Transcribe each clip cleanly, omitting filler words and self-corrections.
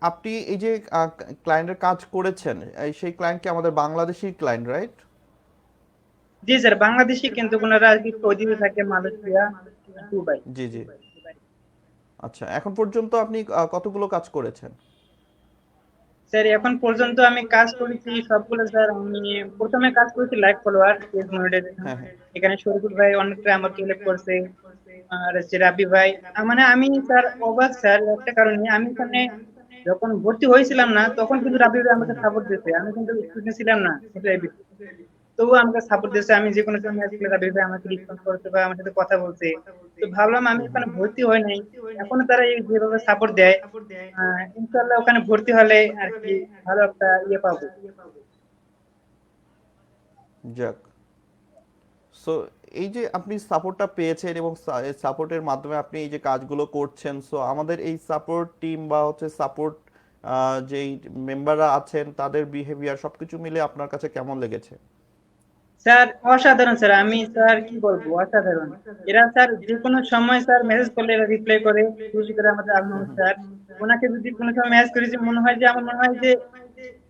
আপনি এই যে ক্লায়েন্টের কাজ করেছেন, সেই ক্লায়েন্ট কি আমাদের বাংলাদেশি ক্লায়েন্ট, রাইট? জি স্যার, বাংলাদেশি কিন্তু ওনারা আর কি সৌদিতে থাকে, মালয়েশিয়া আর দুবাই। জি জি। আচ্ছা, এখন পর্যন্ত আপনি কতগুলো কাজ করেছেন? স্যার এখন পর্যন্ত আমি কাজ করেছি সবগুলো স্যার। আমি প্রথমে কাজ করেছি লাইভ ফলোয়ার পেজ মনিটাইজেশন। হ্যাঁ হ্যাঁ। এখানে শরীফুল ভাই অনেকটা আমাকে হেল্প করছে, আর হচ্ছে রাবি ভাই। মানে আমি স্যার অবাক স্যার একটা কারণে, আমি এখানে যখন ভর্তি হয়েছিলাম না তখন কিন্তু রাবি ভাই আমাকে সাপোর্ট দিয়েছে। আমি কিন্তু স্টুডেন্ট ছিলাম না SIB, তবুও আমাকে সাপোর্ট দিয়েছে। আমি যে কোনো সময় ম্যাচ খেলে রাবি ভাই আমাকে রিসপন্স করছে বা আমার সাথে কথা বলছে। তো ভাবলাম আমি হুম হুম। ওখানে ভর্তি হই নাই, এখনো তারা এই যেভাবে সাপোর্ট দেয়, ইনশাল্লাহ ওখানে ভর্তি হলে আর কি ভালো একটা ইয়ে পাবো। যাক। সো এই যে আপনি সাপোর্টটা পেয়েছেন এবং সাপোর্টের মাধ্যমে আপনি এই যে কাজগুলো করছেন, সো আমাদের এই সাপোর্ট টিম বা হচ্ছে সাপোর্ট যেই মেম্বাররা আছেন তাদের বিহেভিয়ার সবকিছু মিলে আপনার কাছে কেমন লেগেছে? স্যার অসাধারণ স্যার, আমি স্যার কি বলবো, অসাধারণ। এরা স্যার যে কোনো সময় স্যার মেসেজ করলে এরা রিপ্লাই করে, বিশেষ করে আমাদের আলম স্যার। ওনাকে যদি কোনো সময় মেসেজ করেছি, মনে হয় যে আমার মনে হয় যে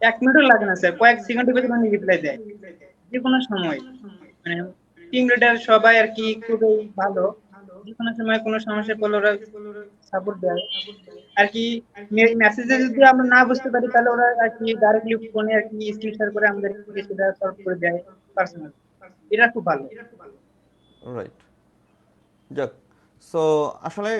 1 মিনিটও লাগে না স্যার, কয়েক সেকেন্ডের ভিতরে উনি রিপ্লাই দেয় যে কোনো সময়। মানে টিম লিডার সবাই আর কি খুবই ভালো, যে কোনো সময় কোনো সমস্যা পড়লে ওরা সাপোর্ট দেয় আর কি। মেসেজে যদি আমরা না বুঝতে পারি তাহলে ওরা আর কি ডাইরেক্টলি ফোনে আর কি স্ক্রিন শেয়ার করে আমাদেরকে সেটা সলভ করে দেয় পার্সোনাল। এটা খুব ভালো। রাইট। যাক। সো আসলে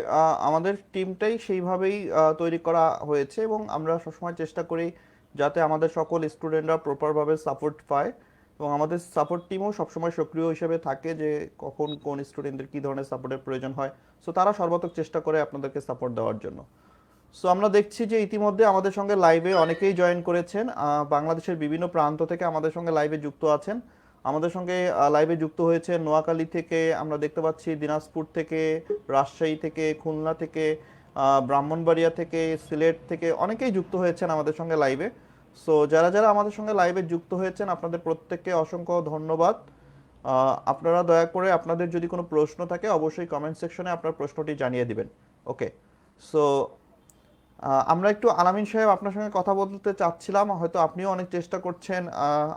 আমাদের টিমটাই সেইভাবেই তৈরি করা হয়েছে এবং আমরা সবসময় চেষ্টা করি যাতে আমাদের সকল স্টুডেন্টরা প্রপারভাবে সাপোর্ট পায় এবং আমাদের সাপোর্ট টিমও সবসময় সক্রিয় হিসেবে থাকে যে কখন কোন স্টুডেন্টদের কী ধরনের সাপোর্টের প্রয়োজন হয়। সো তারা সর্বাত্মক চেষ্টা করে আপনাদেরকে সাপোর্ট দেওয়ার জন্য। সো আমরা দেখছি যে ইতিমধ্যে আমাদের সঙ্গে লাইভে অনেকেই জয়েন করেছেন, বাংলাদেশের বিভিন্ন প্রান্ত থেকে আমাদের সঙ্গে লাইভে যুক্ত আছেন। আমাদের সঙ্গে লাইভে যুক্ত হয়েছে নোয়াখালী থেকে, আমরা দেখতে পাচ্ছি দিনাজপুর থেকে, রাজশাহী থেকে, খুলনা থেকে, ব্রাহ্মণবাড়িয়া থেকে, সিলেট থেকে অনেকেই যুক্ত হয়েছেন আমাদের সঙ্গে লাইভে। সো যারা যারা আমাদের সঙ্গে লাইভে যুক্ত হয়েছেন আপনাদের প্রত্যেককে অসংখ্য ধন্যবাদ। আপনারা দয়া করে আপনাদের যদি কোনো প্রশ্ন থাকে অবশ্যই কমেন্ট সেকশনে আপনার প্রশ্নটি জানিয়ে দিবেন। ওকে। সো আমরা একটু আলামিন সাহেব আপনার সঙ্গে কথা বলতে চাচ্ছিলাম, হয়তো আপনিও অনেক চেষ্টা করছেন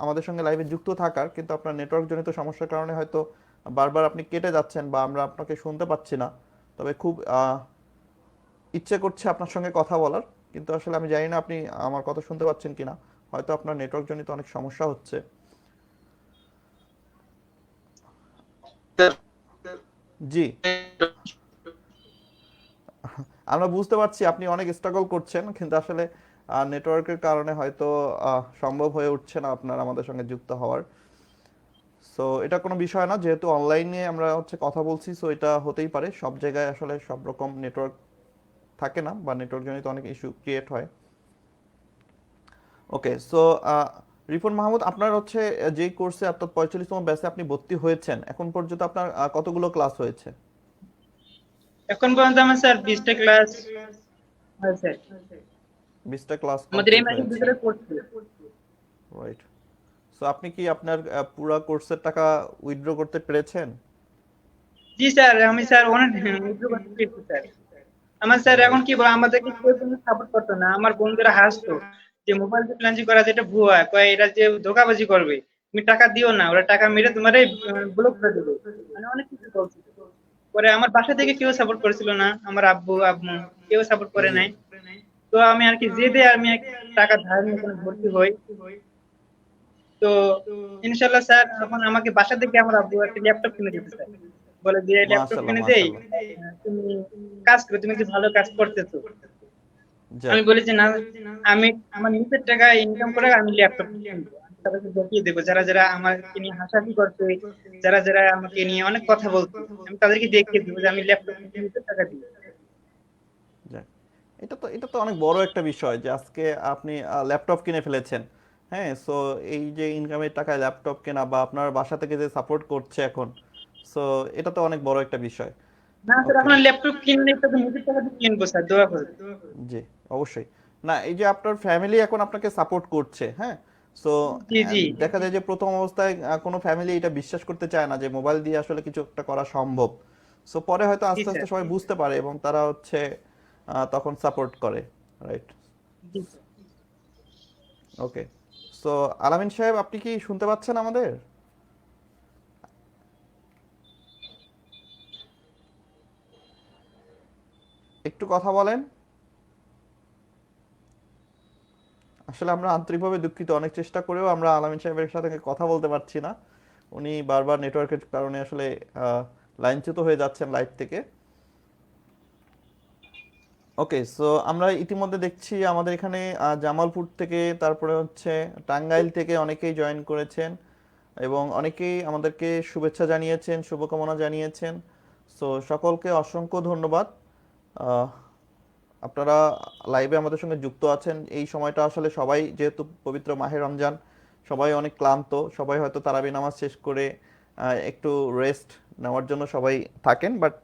আমাদের সঙ্গে লাইভে যুক্ত থাকার, কিন্তু আপনার নেটওয়ার্ক জনিত সমস্যার কারণে হয়তো বারবার আপনি কেটে যাচ্ছেন বা আমরা আপনাকে শুনতে পাচ্ছি না। তবে খুব ইচ্ছে করছে আপনার সঙ্গে কথা বলার, কিন্তু আসলে আমি জানি না আপনি আমার কথা শুনতে পাচ্ছেন কিনা। হয়তো আপনার নেটওয়ার্ক জনিত অনেক সমস্যা হচ্ছে। জি। আমরা বুঝতে পারছি আপনি অনেক স্ট্রাগল করছেন, কিন্তু আসলে নেটওয়ার্কের কারণে হয়তো সম্ভব হয়ে উঠছে না আপনার আমাদের সঙ্গে যুক্ত হওয়ার। সো এটা কোনো বিষয় না, যেহেতু অনলাইনে আমরা হচ্ছে কথা বলছি, সো এটা হতেই পারে। সব জায়গায় আসলে সব রকম নেটওয়ার্ক থাকে না বা নেটওয়ার্ক জনিত অনেক ইস্যু ক্রিয়েট হয়। ওকে। সো রিপন মাহমুদ, আপনার হচ্ছে যেই কোর্সে অর্থাৎ 45তম ব্যাচে আপনি ভর্তি হয়েছেন, এখন পর্যন্ত আপনার কতগুলো ক্লাস হয়েছে? এখন পর্যন্ত আমার স্যার 20টা ক্লাস হয়েছে। 20টা ক্লাস আমাদের এই কমপ্লিট মাসের হয়েছে। ভিতরে করছে। রাইট। সো আপনি কি আপনার পুরো কোর্সের টাকা উইথড্র করতে পেরেছেন? জি স্যার, আমি স্যার অনেক উইথড্র করতে পেরেছি স্যার। আমার স্যার এখন কি বলে, আমাদেরকে কেউ কিন্তু সাপোর্ট করতো না। আমার বন্ধুরা হাসতো যে মোবাইল দিয়ে ফ্রিল্যান্সিং করা যেটা ভুয়া, কয় এরা যে ধোকাবাজি করবে, তুমি টাকা দিও না, ওরা টাকা মেরে তোমার ব্লক করে দেবে। মানে অনেক কিছু বলছিল। পরে আমার বাসা থেকে কেউ সাপোর্ট করেছিল না, আমার আব্বু আম্মু কেউ সাপোর্ট করে জি। নাই। তো আমি আর কি জেদে আমি আর কি টাকা ধার নিয়ে এখানে ভর্তি হই। তো ইনশাল্লাহ স্যার এখন আমাকে বাসা থেকে আমার আব্বু একটা ল্যাপটপ কিনে দিতে চায়, বলে যে ল্যাপটপ মাশাল্লাহ কিনে দেই, মাশাল্লাহ। তুমি কাজ করো, তুমি কি ভালো কাজ করতেছো। যাক। আমি বলি যে না, আমি আমার নিজের টাকা ইনকাম করে আমি ল্যাপটপ কিনবো, আমি তাদেরকে দেখিয়ে দেবো যারা যারা আমাকে নিয়ে হাসাহাসি করছে, যারা যারা আমাকে নিয়ে অনেক কথা বলছে, আমি তাদেরকে দেখিয়ে দেবো যে আমি ল্যাপটপ কিনতে নিজের টাকা দিই। যাক। এটা তো অনেক বড় একটা বিষয় যে আজকে আপনি ল্যাপটপ কিনে ফেলেছেন। হ্যাঁ, সো এই যে ইনকামের টাকায় ল্যাপটপ কেনা বা আপনার বাসা থেকে যে সাপোর্ট করছে এখন, সো এটা তো অনেক বড় একটা বিষয়। না স্যার, ওকে। এখন ল্যাপটপ কিনলে তো নিজের টাকা দিয়ে কিনবো স্যার, দোয়া করে। জি, অবশ্যই। না, এই যে আপনার ফ্যামিলি এখন আপনাকে সাপোর্ট করছে, হ্যাঁ? সো জি জি। দেখা যায় যে প্রথম অবস্থায় কোনো ফ্যামিলি এটা বিশ্বাস করতে চায় না যে মোবাইল দিয়ে আসলে কিছু একটা করা সম্ভব। সো পরে হয়তো জি আস্তে আস্তে স্যার। সবাই বুঝতে পারে এবং তারা হচ্ছে তখন সাপোর্ট করে। রাইট। জি স্যার। ওকে, সো আলামিন সাহেব, আপনি কি শুনতে পাচ্ছেন আমাদের? একটু কথা বলেন। আসলে আমরা আন্তরিকভাবে দুঃখিত, অনেক চেষ্টা করেও আমরা আলামিন সাহেবের সাথে কথা বলতে পারছি না। উনি বারবার নেটওয়ার্কের কারণে আসলে লাইনচ্যুত হয়ে যাচ্ছেন লাইভ থেকে। ওকে, সো আমরা ইতিমধ্যে দেখছি আমাদের এখানে জামালপুর থেকে, তারপরে হচ্ছে টাঙ্গাইল থেকে অনেকেই জয়েন করেছেন এবং অনেকেই আমাদেরকে শুভেচ্ছা জানিয়েছেন, শুভকামনা জানিয়েছেন। সো সকলকে অসংখ্য ধন্যবাদ। আহ, আপনারা লাইভে আমাদের সঙ্গে যুক্ত আছেন। এই সময়টা আসলে সবাই, যেহেতু পবিত্র মাহে রমজান, সবাই অনেক ক্লান্ত, সবাই হয়তো তারাবি নামাজ শেষ করে একটু রেস্ট নেওয়ার জন্য সবাই থাকেন, বাট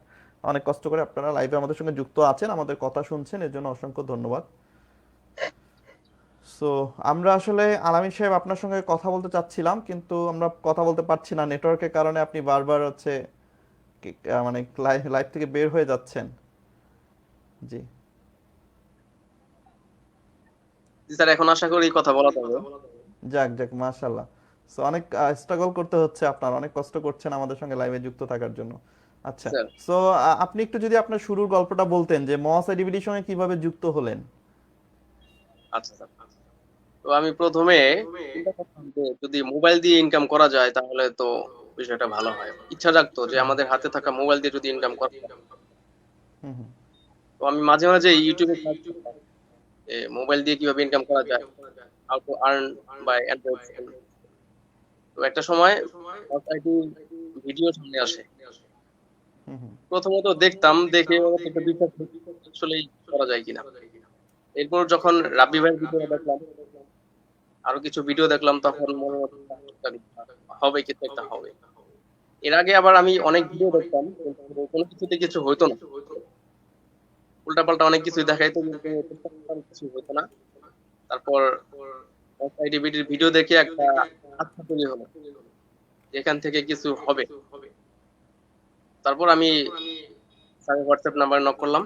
অনেক কষ্ট করে আপনারা লাইভে আমাদের সঙ্গে যুক্ত আছেন, আমাদের কথা শুনছেন, এর জন্য অসংখ্য ধন্যবাদ। সো আমরা আসলে আলামিন সাহেব আপনার সঙ্গে কথা বলতে চাচ্ছিলাম, কিন্তু আমরা কথা বলতে পারছি না নেটওয়ার্কের কারণে। আপনি বারবার হচ্ছে মানে লাইভ থেকে বের হয়ে যাচ্ছেন। জি। জি স্যার, এখন আশা করি কথা বলা যাবে। যাক যাক, মাশাল্লাহ। সো অনেক স্ট্রাগল করতে হচ্ছে আপনার, অনেক কষ্ট করছেন আমাদের সঙ্গে লাইভে যুক্ত থাকার জন্য। আচ্ছা, স্যার, সো আপনি একটু যদি আপনার শুরুর গল্পটা বলতেন যে মহাস ডিভিডির সঙ্গে কিভাবে যুক্ত হলেন। আচ্ছা স্যার। তো আমি প্রথমে চিন্তা করতাম যে যদি মোবাইল দিয়ে ইনকাম করা যায় তাহলে তো বিষয়টা ভালো হয়। ইচ্ছা জাগতো যে আমাদের হাতে থাকা মোবাইল দিয়ে যদি ইনকাম করা যায়। হুম হুম তো আমি মাঝে মাঝে ইউটিউবে সার্চ করতাম যে মোবাইল দিয়ে কিভাবে ইনকাম করা যায়, how to earn by android phone. তো একটা সময় আইটি ভিডিও সামনে আসে। হুম হুম প্রথমত দেখতাম, দেখে একটা বিশ্বাস আসলেই করা যায় কিনা। এরপর যখন রাব্বি ভাইয়ের ভিডিও দেখলাম, আরো কিছু ভিডিও দেখলাম, তখন মনে হচ্ছে হবে, কিছু একটা হবে। এর আগে আবার আমি অনেক ভিডিও দেখতাম, কিন্তু কোনো কিছুতে কিছু হইতো না। উল্টাপাল্টা অনেক কিছুই দেখাইতো, কিন্তু কিছু হইতো না। তারপর আইডিবিটির ভিডিও দেখে একটা আস্থা তৈরি হলো, এখান থেকে কিছু হবে। তারপর আমি স্যারের হোয়াটসঅ্যাপ নাম্বার নক করলাম।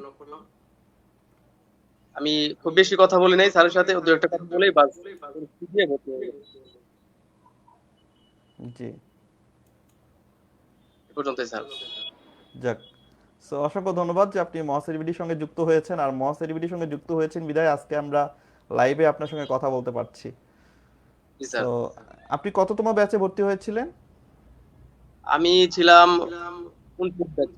আমি খুব বেশি কথা বলি নাই স্যারের সাথে, দু একটা কথা বলেই বাস দিয়ে ভর্তি হয়ে গেছে। জি। এ পর্যন্তই স্যার। যাক, সো অসংখ্য ধন্যবাদ যে আপনি মহাস ডিভিডির সঙ্গে যুক্ত হয়েছেন, আর মহাস ডিভিডির সঙ্গে যুক্ত হয়েছেন বিধায় আজকে আমরা লাইভে আপনার সঙ্গে কথা বলতে পারছি। জি সো স্যার। আপনি কততম ব্যাচে ভর্তি হয়েছিলেন? আমি ছিলাম 29 ব্যাচ।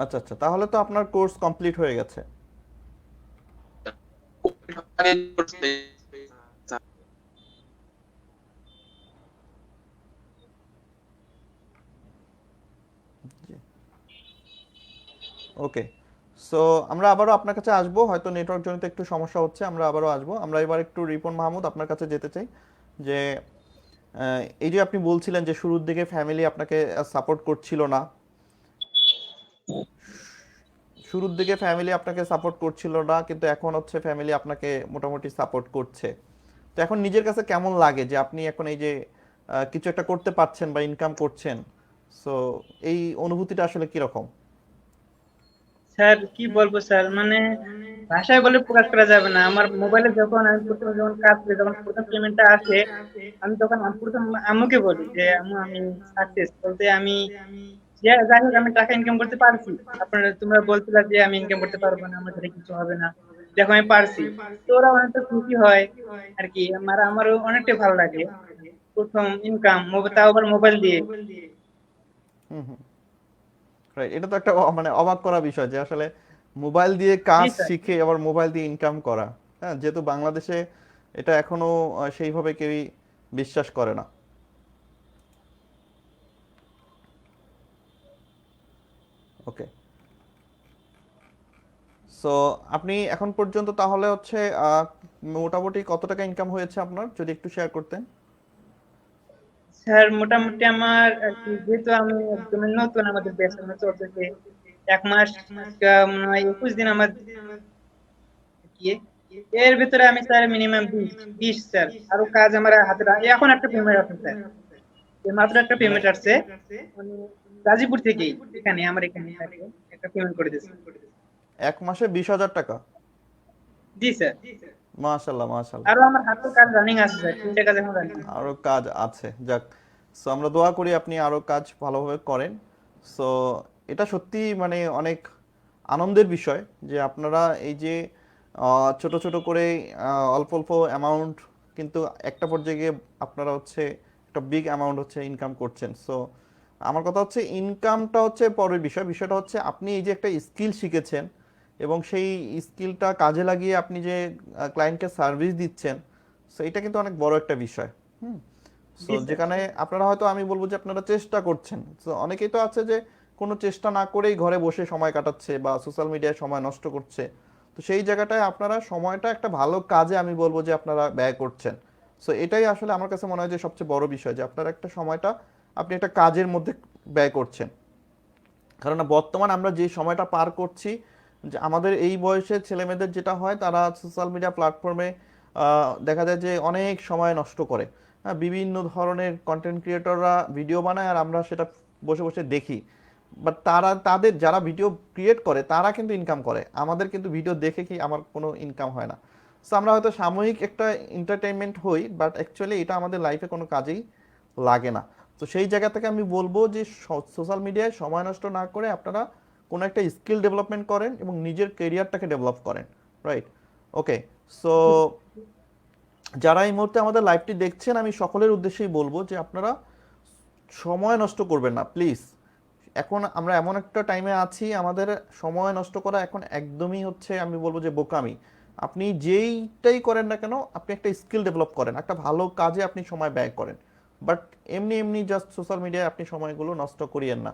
আচ্ছা আচ্ছা, তাহলে তো আপনার কোর্স কমপ্লিট হয়ে গেছে। ওকে, সো আমরা আবারও আপনার কাছে আসবো, হয়তো নেটওয়ার্ক জনিত একটু সমস্যা হচ্ছে, আমরা আবারও আসবো। আমরা এবার একটু রিপন মাহমুদ আপনার কাছে যেতে চাই যে এই যে আপনি বলছিলেন যে শুরুর দিকে ফ্যামিলি আপনাকে সাপোর্ট করছিল না, শুরুর দিকে ফ্যামিলি আপনাকে সাপোর্ট করছিল না, কিন্তু এখন হচ্ছে ফ্যামিলি আপনাকে মোটামুটি সাপোর্ট করছে। তো এখন নিজের কাছে কেমন লাগে যে আপনি এখন এই যে কিছু একটা করতে পারছেন বা ইনকাম করছেন, সো এই অনুভূতিটা আসলে কিরকম? স্যার কি বলবো স্যার, মানে ভাষায় বলে প্রকাশ করা যাবে না। আমার মোবাইলে যখন আমি প্রথমে যখন কাজ করি, যখন প্রথম পেমেন্টটা আসে, আমি তখন প্রথম আম্মুকে বলি যে আম্মু আমি সাকসেস বলতে আমি যাই হোক আমি টাকা ইনকাম করতে পারছি। আপনারা তোমরা বলছিলা যে আমি ইনকাম করতে পারবো না, আমার সাথে কিছু হবে না, দেখো আমি পারছি। তো ওরা অনেকটা খুশি হয় আর কি। আমারও অনেকটাই ভালো লাগে প্রথম ইনকাম, তাও আবার মোবাইল দিয়ে। হুম হুম রাইট, এটা তো একটা মানে অবাক করা বিষয় যে আসলে মোবাইল দিয়ে জি কাজ স্যার। শিখে আবার মোবাইল দিয়ে ইনকাম করা। হ্যাঁ, যেহেতু বাংলাদেশে এটা এখনো সেইভাবে কেউই বিশ্বাস করে না। ওকে, সো আপনি এখন পর্যন্ত তাহলে হচ্ছে মোটামুটি কত টাকা ইনকাম হয়েছে আপনার, যদি একটু শেয়ার করতেন। স্যার মোটামুটি আমার আর কি, যেহেতু আমি একদম নতুন, আমাদের বেতন চলতেছে 1 মাস, মনে হয় 21 দিন আমার কি। এর ভিতরে আমি স্যার মিনিমাম 20 স্যার আরো কাজ আমার হাতে এখন একটা পেমেন্ট আছে স্যার, এই মাত্র একটা মানে পেমেন্ট আসছে, মানে গাজীপুর থেকেই, এখানে আমার এখানে থাকে, একটা পেমেন্ট করে দিয়েছে। 1 মাসে 20,000 টাকা? জি স্যার। মাশাআল্লাহ, মাশাআল্লাহ। আরো আমার হাতের কাজ রানিং আছে স্যার, 3টা কাজ এখন রানিং আছে। আরো কাজ আছে, যাক। সো আমরা দোয়া করি আপনি আরো কাজ ভালোভাবে করেন। সো এটা সত্যি মানে অনেক আনন্দের বিষয় যে আপনারা এই যে ছোট ছোট করে অল্প অল্প অ্যামাউন্ট, কিন্তু একটা পর্যায়ে গিয়ে আপনারা হচ্ছে একটা বিগ অ্যামাউন্ট হচ্ছে ইনকাম করছেন। সো আমার কথা হচ্ছে ইনকামটা হচ্ছে পরের বিষয়, বিষয়টা হচ্ছে আপনি এই যে একটা স্কিল শিখেছেন এবং সেই স্কিলটা কাজে লাগিয়ে আপনি যে ক্লায়েন্টকে সার্ভিস দিচ্ছেন, সো এটা কিন্তু অনেক বড় একটা বিষয়। হুম। সো জি স্যার। যেখানে আপনারা হয়তো, আমি বলবো যে আপনারা চেষ্টা করছেন। সো অনেকেই তো আছে যে কোনো চেষ্টা না করেই ঘরে বসে সময় কাটাচ্ছে বা সোশ্যাল মিডিয়ায় সময় নষ্ট করছে। তো সেই জায়গাটায় আপনারা সময়টা একটা ভালো কাজে আমি বলবো যে আপনারা ব্যয় করছেন। সো এটাই আসলে আমার কাছে মনে হয় যে সবচেয়ে বড় বিষয়, যে আপনার একটা সময়টা আপনি একটা কাজের মধ্যে ব্যয় করছেন। কারণ বর্তমান আমরা যে সময়টা পার করছি, যে আমাদের এই বয়সের ছেলেমেয়েদের যেটা হয়, তারা সোশ্যাল মিডিয়া প্ল্যাটফর্মে দেখা যায় যে অনেক সময় নষ্ট করে। হ্যাঁ, বিভিন্ন ধরনের কন্টেন্ট ক্রিয়েটররা ভিডিও বানায় আর আমরা সেটা বসে বসে দেখি। বাট তাদের যারা ভিডিও ক্রিয়েট করে তারা কিন্তু ইনকাম করে, আমাদের কিন্তু ভিডিও দেখে কি আমার কোনো ইনকাম হয় না। সো আমরা হয়তো সাময়িক একটা এন্টারটেইনমেন্ট হই, বাট অ্যাকচুয়ালি এটা আমাদের লাইফে কোনো কাজেই লাগে না। তো সেই জায়গা থেকে আমি বলবো যে সোশ্যাল মিডিয়ায় সময় নষ্ট না করে আপনারা কোনো একটা স্কিল ডেভেলপমেন্ট করেন এবং নিজের কেরিয়ারটাকে ডেভেলপ করেন। রাইট। ওকে। সো যারা এই মুহূর্তে আমাদের লাইভটি দেখছেন, আমি সকলের উদ্দেশ্যেই বলবো যে আপনারা সময় নষ্ট করবেন না প্লিজ। এখন আমরা এমন একটা টাইমে আছি, আমাদের সময় নষ্ট করা এখন একদমই হচ্ছে আমি বলবো যে বোকামি। আপনি যেইটাই করেন না কেন, আপনি একটা স্কিল ডেভেলপ করেন, একটা ভালো কাজে আপনি সময় ব্যয় করেন। বাট এমনি এমনি জাস্ট সোশ্যাল মিডিয়ায় আপনি সময়গুলো নষ্ট করিয়েন না।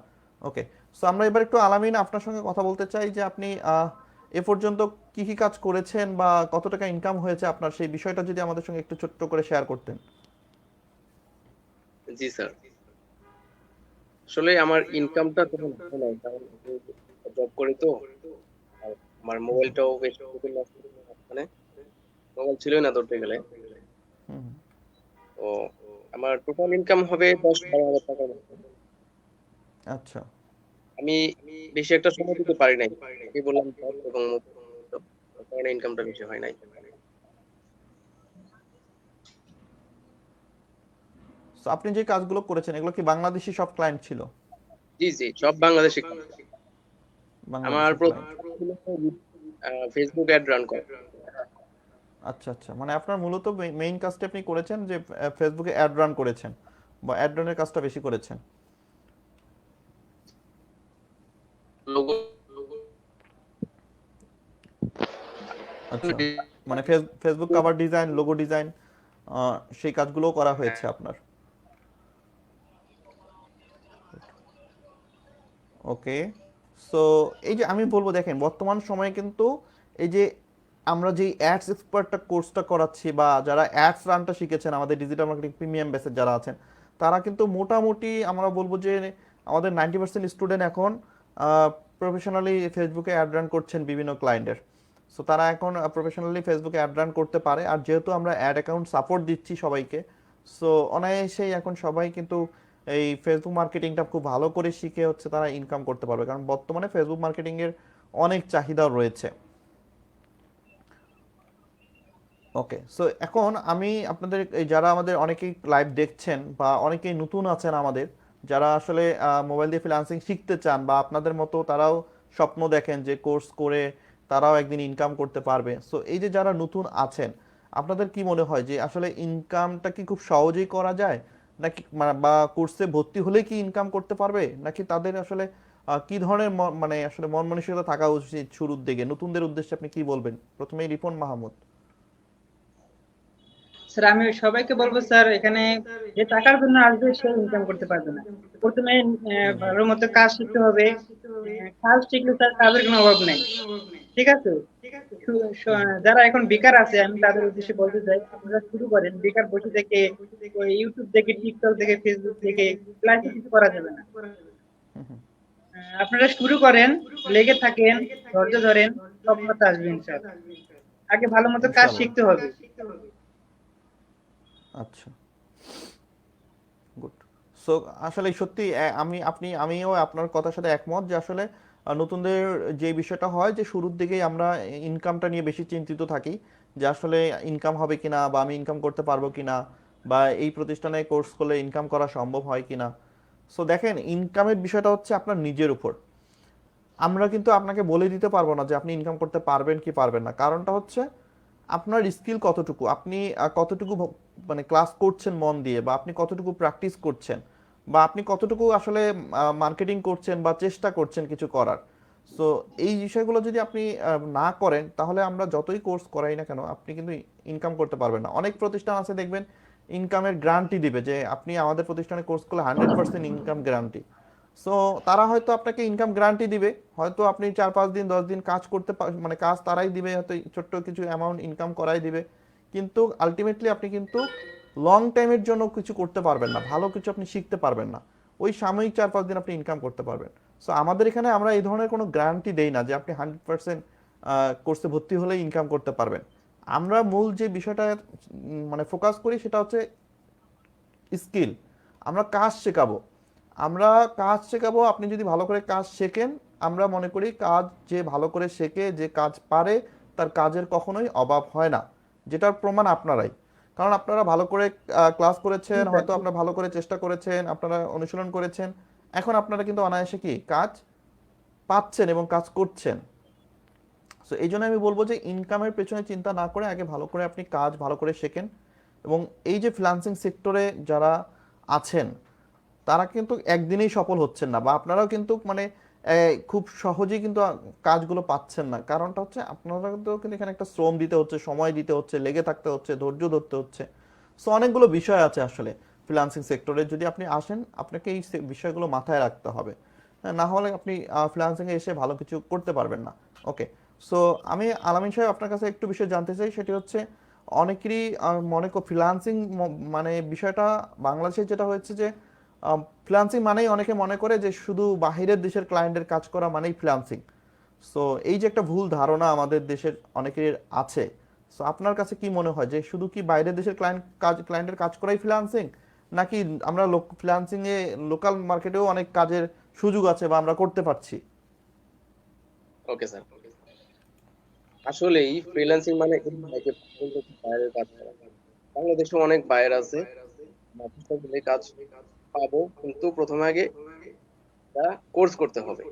ওকে। সো আমরা এবার একটু আলামিন আপনার সঙ্গে কথা বলতে চাই যে আপনি এ পর্যন্ত কি কি কাজ করেছেন বা কত টাকা ইনকাম হয়েছে আপনার, সেই বিষয়টা যদি আমাদের সঙ্গে একটু ছোট্ট করে শেয়ার করতেন। জি স্যার, আসলে আমার ইনকামটা তেমন ভালো নয়, কারণ জব করি তো। আর আমার মোবাইলটাও বেশ কিছুদিন নষ্ট ছিল মাঝখানে। মোবাইল ছিলই না ধরতে গেলে। হুম। তো আমার টোটাল ইনকাম হবে 10-12 হাজার টাকার মতো। আচ্ছা। আমি বেশি একটা সময় দিতে পারি নাই, কি বললাম জব এবং job, তার কারণে ইনকামটা বেশি হয় নাই। সো আপনি যে কাজগুলো করেছেন এগুলো কি বাংলাদেশি সব ক্লায়েন্ট ছিল? জি জি, সব বাংলাদেশি client। আমার বাংলাদেশি প্রথম ক্লায়েন্ট। কাজ ছিল ফেসবুক অ্যাড রান করা। আচ্ছা আচ্ছা, মানে আপনার মূলত মেইন কাজটা আপনি করেছেন যে ফেসবুকে অ্যাড রান করেছেন বা অ্যাড রানের কাজটা বেশি করেছেন। লোগো আচ্ছা, মানে Facebook cover design, logo design, সেই কাজগুলোও করা হয়েছে আপনার। ওকে। সো এই যে আমি বলবো, দেখেন বর্তমান সময়ে কিন্তু এই যে আমরা যে অ্যাডস এক্সপার্টটা কোর্সটা করাচ্ছি বা যারা অ্যাডস রানটা শিখেছেন আমাদের ডিজিটাল মার্কেটিং প্রিমিয়াম ব্যাচের যারা আছেন, তারা কিন্তু মোটামুটি আমরা বলবো যে আমাদের 90% স্টুডেন্ট এখন প্রফেশনালি ফেসবুকে অ্যাড রান করছেন বিভিন্ন ক্লায়েন্টের। সো তারা এখন প্রফেশনালি ফেসবুকে অ্যাড রান করতে পারে, আর যেহেতু আমরা অ্যাড অ্যাকাউন্ট সাপোর্ট দিচ্ছি সবাইকে, সো অনায়াসেই এখন সবাই কিন্তু এই ফেসবুক মার্কেটিংটা খুব ভালো করে শিখে হচ্ছে তারা ইনকাম করতে পারবে, কারণ বর্তমানে ফেসবুক মার্কেটিং এর অনেক চাহিদা রয়েছে। ওকে। সো এখন আমি আপনাদের এই যারা আমাদের অনেকেই লাইভ দেখছেন বা অনেকেই নতুন আছেন আমাদের, যারা আসলে মোবাইল দিয়ে ফ্রিল্যান্সিং শিখতে চান বা আপনাদের মতো তারাও স্বপ্ন দেখেন যে কোর্স করে তারাও একদিন ইনকাম করতে পারবে, সো এই যে যারা নতুন আছেন, আপনাদের কি মনে হয় যে আসলে ইনকামটা কি খুব সহজেই করা যায়, নাকি বা কোর্সে ভর্তি হলে কি ইনকাম করতে পারবে, নাকি তাদের আসলে কি ধরনের মানে আসলে মন মানসিকতা থাকা উচিত শুরুর দিকে? নতুনদের উদ্দেশ্যে আপনি কি বলবেন? প্রথমেই রিপন মাহমুদ। স্যার আমি সবাইকে বলবো স্যার, এখানে যে টাকার জন্য আসবে সে ইনকাম করতে পারবে না। প্রথমে ভালো মতো কাজ শিখতে হবে। কাজ শিখলে স্যার কাজের কোনো অভাব নাই। ঠিক আছে। যারা এখন বেকার আছে আমি তাদের উদ্দেশ্যে বলতে চাই, আপনারা শুরু করেন। বেকার বসে থেকে ওই ইউটিউব দেখে, টিকটক দেখে, ফেসবুক দেখে লাইফে কিছু করা যাবে না। আপনারা শুরু করেন, লেগে থাকেন, ধৈর্য ধরেন, সফলতা আসবে ইনশাআল্লাহ। আগে ভালো মতো কাজ ইনশাল্লাহ। শিখতে হবে। আচ্ছা, গুড। সো আসলে সত্যি আমিও আপনার কথার সাথে একমত যে আসলে নতুনদের যে বিষয়টা হয় যে শুরুর দিকেই আমরা ইনকামটা নিয়ে বেশি চিন্তিত থাকি, যে আসলে ইনকাম হবে কিনা, বা আমি ইনকাম করতে পারবো কিনা, বা এই প্রতিষ্ঠানে কোর্স করলে ইনকাম করা সম্ভব হয় কিনা। সো দেখেন, ইনকামের বিষয়টা হচ্ছে আপনার নিজের উপর। আমরা কিন্তু আপনাকে বলে দিতে পারবো না যে আপনি ইনকাম করতে পারবেন কি পারবেন না। কারণটা হচ্ছে আপনার স্কিল কতটুকু, আপনি কতটুকু মানে ক্লাস করছেন মন দিয়ে, বা আপনি কতটুকু প্র্যাকটিস করছেন, বা আপনি কতটুকু আসলে মার্কেটিং করছেন বা চেষ্টা করছেন কিছু করার। সো এই বিষয়গুলো যদি আপনি না করেন, তাহলে আমরা যতই কোর্স করাই না কেন আপনি কিন্তু ইনকাম করতে পারবেন না। অনেক প্রতিষ্ঠান আছে দেখবেন ইনকামের গ্যারান্টি দিবে যে আপনি আমাদের প্রতিষ্ঠানে কোর্স করলে 100% ইনকাম গ্যারান্টি। সো তারা হয়তো আপনাকে ইনকাম গ্যারান্টি দিবে, হয়তো আপনি 4-5 দিন 10 দিন কাজ করতে মানে কাজ তারাই দিবে, হয়তো ছোট্ট কিছু অ্যামাউন্ট ইনকাম করাই দিবে, কিন্তু আলটিমেটলি আপনি কিন্তু লং টাইমের জন্য কিছু করতে পারবেন না, ভালো কিছু আপনি শিখতে পারবেন না। ওই সাময়িক 4-5 দিন আপনি ইনকাম করতে পারবেন। সো আমাদের এখানে আমরা এই ধরনের কোনো গ্যারান্টি দেই না যে আপনি 100% কোর্সে ভর্তি হলে ইনকাম করতে পারবেন। আমরা মূল যে বিষয়টা মানে ফোকাস করি সেটা হচ্ছে স্কিল। আমরা কাজ শেখাবো, আমরা কাজ শেখাবো। আপনি যদি ভালো করে কাজ শেখেন, আমরা মনে করি কাজ যে ভালো করে শেখে, যে কাজ পারে, তার কাজের কখনোই অভাব হয় না। যেটার প্রমাণ আপনারাই। কারণ আপনারা ভালো করে ক্লাস জি করেছেন, স্যার। হয়তো আপনারা ভালো করে চেষ্টা করেছেন, আপনারা অনুশীলন করেছেন, এখন আপনারা কিন্তু অনায়াসে কি কাজ পাচ্ছেন এবং কাজ করছেন। সো এই জন্য আমি বলবো যে ইনকামের পেছনে চিন্তা না করে আগে ভালো করে আপনি কাজ ভালো করে শেখেন। এবং এই যে ফ্রিল্যান্সিং সেক্টরে যারা আছেন, তারা কিন্তু একদিনেই সফল হচ্ছেন না, বা আপনারাও কিন্তু মানে খুব সহজেই কিন্তু কাজগুলো পাচ্ছেন না। কারণটা হচ্ছে আপনারা কিন্তু এখানে একটা শ্রম দিতে হচ্ছে, সময় দিতে হচ্ছে, লেগে থাকতে হচ্ছে, ধৈর্য ধরতে হচ্ছে। সো অনেকগুলো বিষয় আছে আসলে ফ্রিল্যান্সিং সেক্টরে। যদি আপনি আসেন, আপনাকে এই বিষয়গুলো মাথায় রাখতে হবে। হ্যাঁ, না হলে আপনি ফ্রিল্যান্সিংয়ে এসে ভালো কিছু করতে পারবেন না। ওকে। সো আমি আলামিন সাহেব আপনার কাছে একটু বিষয় জানতে চাই, সেটি হচ্ছে অনেকেরই মনে ফ্রিল্যান্সিং মানে বিষয়টা বাংলাদেশে যেটা হয়েছে যে ফ্রিল্যান্সিং মানেই অনেকে মনে করে যে শুধু বাহিরের দেশের ক্লায়েন্টের কাজ করা মানেই ফ্রিল্যান্সিং। সো এই যে একটা ভুল ধারণা আমাদের দেশের অনেকের আছে, সো আপনার কাছে কি মনে হয় যে শুধু কি বাইরের দেশের ক্লায়েন্টের কাজ করাই ফ্রিল্যান্সিং, নাকি আমরা ফ্রিল্যান্সিং এ লোকাল মার্কেটেও অনেক কাজের সুযোগ আছে বা আমরা করতে পারছি? ওকে স্যার, আসলেই ফ্রিল্যান্সিং মানে এই নয় যে বাইরের কাজ করা। বাংলাদেশে অনেক বায়ার আছে, আমরা চেষ্টা করলে কাজ পাবো, কিন্তু প্রথমে আগে কোর্স করতে হবে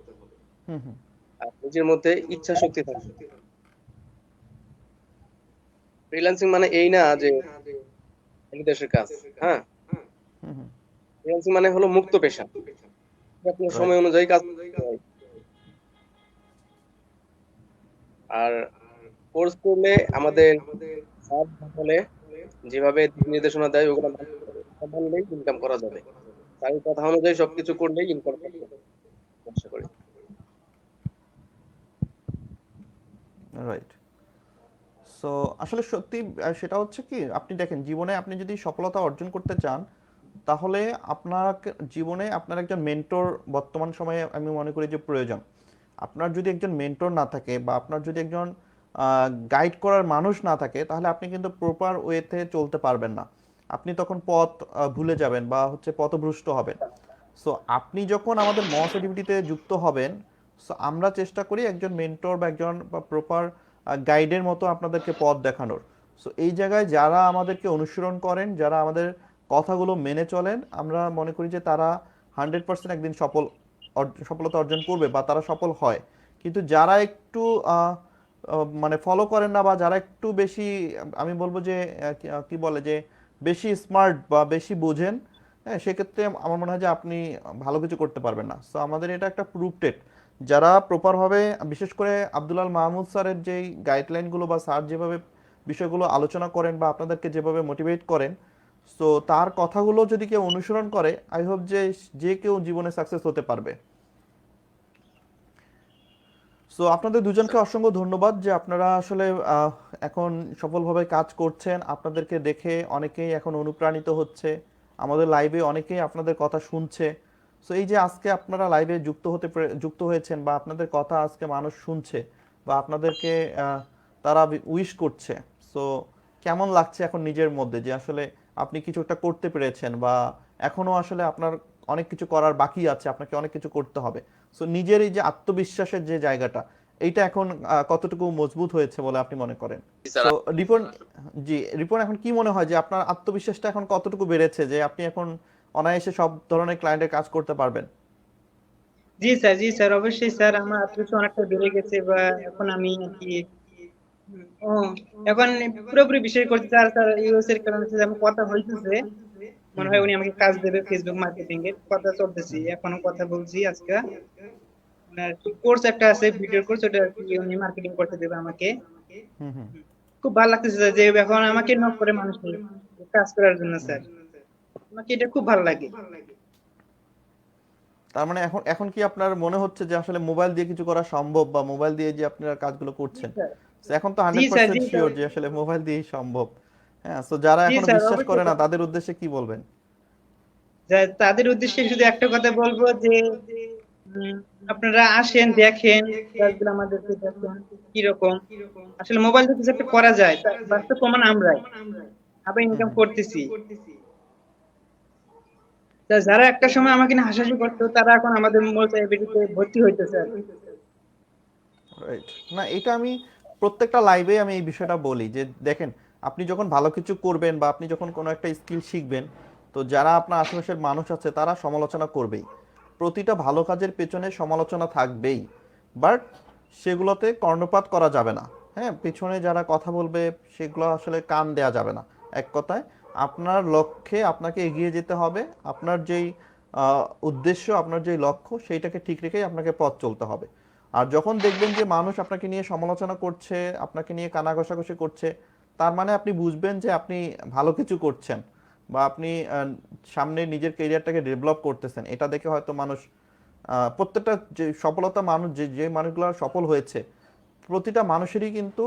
হুম হুম আর নিজের মধ্যে ইচ্ছা শক্তি থাকবে। ফ্রিল্যান্সিং মানে এই না যে এক দেশের কাজ। হ্যাঁ, হুম হুম ফ্রিল্যান্সিং মানে হলো মুক্ত পেশা, আপনার রাইট। সময় অনুযায়ী কাজ করতে হয়। আর কোর্স করলে আমাদের স্যার বলে যেভাবে দিক নির্দেশনা দেয় ওগুলো মানলেই ইনকাম করা যাবে। তার কথা অনুযায়ী সবকিছু করলেই ইনকাম করা যাবে আশা করি। রাইট। সো আসলে সত্যি সেটা হচ্ছে কি, আপনি দেখেন জীবনে আপনি যদি সফলতা অর্জন করতে চান, তাহলে আপনার জীবনে আপনার একজন মেন্টর বর্তমান সময়ে আমি মনে করি যে প্রয়োজন। আপনার যদি একজন মেন্টর না থাকে, বা আপনার যদি একজন গাইড করার মানুষ না থাকে, তাহলে আপনি কিন্তু প্রপার ওয়েতে চলতে পারবেন না। আপনি তখন পথ ভুলে যাবেন, বা হচ্ছে পথভ্রষ্ট হবেন। সো আপনি যখন আমাদের মস এডিভিটিতে যুক্ত হবেন, সো আমরা চেষ্টা করি একজন মেন্টর বা একজন বা প্রপার গাইডের মতো আপনাদেরকে পথ দেখানোর। সো এই জায়গায় যারা আমাদেরকে অনুসরণ করেন, যারা আমাদের কথাগুলো মেনে চলেন, আমরা মনে করি যে তারা 100% একদিন সফলতা অর্জন করবে, বা তারা সফল হয়। কিন্তু যারা একটু মানে ফলো করেন না, বা যারা একটু বেশি, আমি বলবো যে কি বলে যে বেশি স্মার্ট বা বেশি বোঝেন, হ্যাঁ, সেক্ষেত্রে আমার মনে হয় যে আপনি ভালো কিছু করতে পারবেন না। সো আমাদের এটা একটা প্রুফটেড, যারা প্রপারভাবে, বিশেষ করে আব্দুল মাহমুদ স্যারের যেই গাইডলাইনগুলো বা স্যার যেভাবে বিষয়গুলো আলোচনা করেন বা আপনাদেরকে যেভাবে মোটিভেট করেন, সো তার কথাগুলো যদি কেউ অনুসরণ করে, আই হোপ যে যে কেউ জীবনে সাকসেস হতে পারবে। সো আপনাদের দুজনকে অসংখ্য ধন্যবাদ যে আপনারা আসলে এখন সফলভাবে কাজ করছেন। আপনাদেরকে দেখে অনেকেই এখন অনুপ্রাণিত হচ্ছে, আমাদের লাইভে অনেকেই আপনাদের কথা শুনছে। সো এই যে আজকে আপনারা লাইভে যুক্ত হয়েছেন, বা আপনাদের কথা আজকে মানুষ শুনছে, বা আপনাদেরকে তারা উইশ করছে। সো কেমন লাগছে এখন নিজের মধ্যে যে আসলে আপনি কিছু একটা করতে পেরেছেন, বা এখনো আসলে আপনার অনেক কিছু করার বাকি আছে, আপনাকে অনেক কিছু করতে হবে। সো নিজের এই যে আত্মবিশ্বাসের যে জায়গাটা, এইটা এখন কতটুকু মজবুত হয়েছে বলে আপনি মনে করেন? স্যার তো রিপন, জি রিপন, এখন কি মনে হয় যে আপনার আত্মবিশ্বাসটা এখন কতটুকু বেড়েছে যে আপনি এখন অনায়াসে সব ধরনের ক্লায়েন্টের কাজ করতে পারবেন? জি স্যার অবশ্যই স্যার, আমার আত্মবিশ্বাস অনেকটা বেড়ে গেছে, বা এখন আমি নাকি ও এখন পুরোপুরি বিষয় করতে স্যার। স্যার ইউএস এর কারণে হচ্ছে যে আমার কথা হইতেছে, হুম মনে হয় হুম উনি আমাকে কাজ দেবে ফেসবুক মার্কেটিং এর, কথা চলতেছি, হুম এখনো কথা বলছি আজকে। কোর্স একটা আছে, ভিডিও কোর্স, ওটা আর কি উনি মার্কেটিং করতে দেবে আমাকে। হুম হুম। খুব ভালো লাগতেছে স্যার যে এখন আমাকে নক করে মানুষ কাজ করার জন্য স্যার, আমাকে এটা খুব ভালো লাগে। তার মানে এখন এখন কি আপনার মনে হচ্ছে যে আসলে মোবাইল দিয়ে কিছু করা সম্ভব, বা মোবাইল দিয়ে যে আপনারা কাজগুলো জি করছেন? স্যার। So এখন তো জি স্যার। 100% শিওর যে আসলে মোবাইল দিয়েই সম্ভব। হ্যাঁ, তো যারা জি এখনো স্যার বিশ্বাস অবশ্যই করে না স্যার। তাদের উদ্দেশ্যে কি বলবেন? তাদের উদ্দেশ্যে শুধু একটা কথা বলবো যে উম, আপনারা আসেন, দেখেন, কাজগুলো আমাদেরকে দেখেন কিরকম। আসলে মোবাইল দিয়ে কিছু একটা করা যায়, তার বাস্তব প্রমাণ আমরাই, আমরা হুম ইনকাম হুম। করতেছি। তা যারা একটা সময় আমাকে নিয়ে হাসাহাসি করতো, তারা এখন আমাদের মোবাইল ভর্তি হইতেছে আর কি। রাইট। না, এটা আমি প্রত্যেকটা লাইভে আমি এই বিষয়টা বলি যে দেখেন, আপনি যখন ভালো কিছু করবেন বা আপনি যখন কোনো একটা স্কিল শিখবেন, তো যারা আপনার আশেপাশের মানুষ আছে তারা সমালোচনা করবেই। প্রতিটা ভালো কাজের পেছনে সমালোচনা থাকবেই, বাট সেগুলোতে কর্ণপাত করা যাবে না। হ্যাঁ, পেছনে যারা কথা বলবে সেগুলো আসলে কান দেয়া যাবে না। এক কথায়, আপনার লক্ষ্যে আপনাকে এগিয়ে যেতে হবে। আপনার যেই উদ্দেশ্য, আপনার যেই লক্ষ্য, সেইটাকে ঠিক রেখেই আপনাকে পথ চলতে হবে। আর যখন দেখবেন যে মানুষ আপনাকে নিয়ে সমালোচনা করছে, আপনাকে নিয়ে কানা ঘষাঘষি করছে, তার মানে আপনি বুঝবেন যে আপনি ভালো কিছু করছেন, বা আপনি সামনে নিজের ক্যারিয়ারটাকে ডেভেলপ করতেছেন। এটা দেখে হয়তো মানুষ প্রত্যেকটা যে সফলতা, মানুষ যে যে মানুষগুলো সফল হয়েছে, প্রতিটা মানুষেরই কিন্তু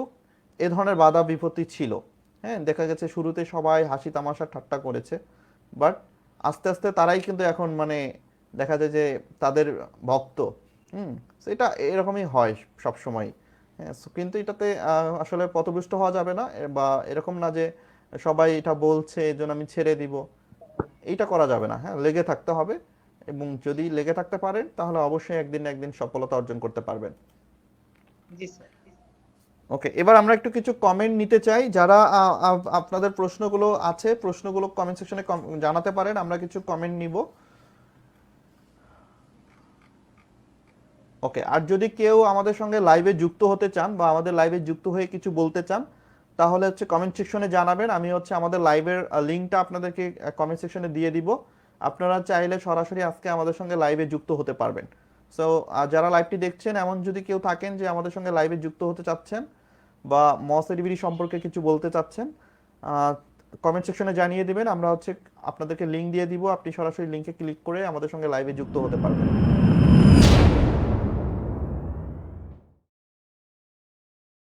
এ ধরনের বাধা বিপত্তি ছিল। হ্যাঁ, দেখা গেছে শুরুতে সবাই হাসি তামাশা ঠাট্টা করেছে, বাট আস্তে আস্তে তারাই কিন্তু এখন মানে দেখা যায় যে তাদের ভক্ত। হুম। So এটা এরকমই হয় সব সময়। হ্যাঁ, so কিন্তু এটাতে আসলে পথভ্রষ্ট হওয়া যাবে না, বা এরকম না যে সবাই এটা বলছে এই জন্য আমি ছেড়ে দিব, এইটা করা যাবে না। হ্যাঁ, লেগে থাকতে হবে, এবং যদি লেগে থাকতে পারেন তাহলে অবশ্যই একদিন না একদিন সফলতা অর্জন করতে পারবেন। জি স্যার। ওকে, এবার আমরা একটু কিছু কমেন্ট নিতে চাই। যারা আপনাদের প্রশ্নগুলো আছে, প্রশ্নগুলো কমেন্ট সেকশনে জানাতে পারেন, আমরা কিছু কমেন্ট নিব। ওকে, আর যদি কেউ আমাদের সঙ্গে লাইভে যুক্ত হতে চান, বা আমাদের লাইভে যুক্ত হয়ে কিছু বলতে চান, তাহলে হচ্ছে কমেন্ট সেকশনে জানাবেন। আমি হচ্ছে আমাদের লাইভের লিঙ্কটা আপনাদেরকে কমেন্ট সেকশনে দিয়ে দিব। আপনারা চাইলে সরাসরি আজকে আমাদের সঙ্গে লাইভে যুক্ত হতে পারবেন। সো যারা লাইভটি দেখছেন, এমন যদি কেউ থাকেন যে আমাদের সঙ্গে লাইভে যুক্ত হতে চাচ্ছেন, বা মস এডিবিডি সম্পর্কে কিছু বলতে চাচ্ছেন, কমেন্ট সেকশনে জানিয়ে দিবেন। আমরা হচ্ছে আপনাদেরকে লিঙ্ক দিয়ে দিব, আপনি সরাসরি লিঙ্কে ক্লিক করে আমাদের সঙ্গে লাইভে যুক্ত হতে পারবেন।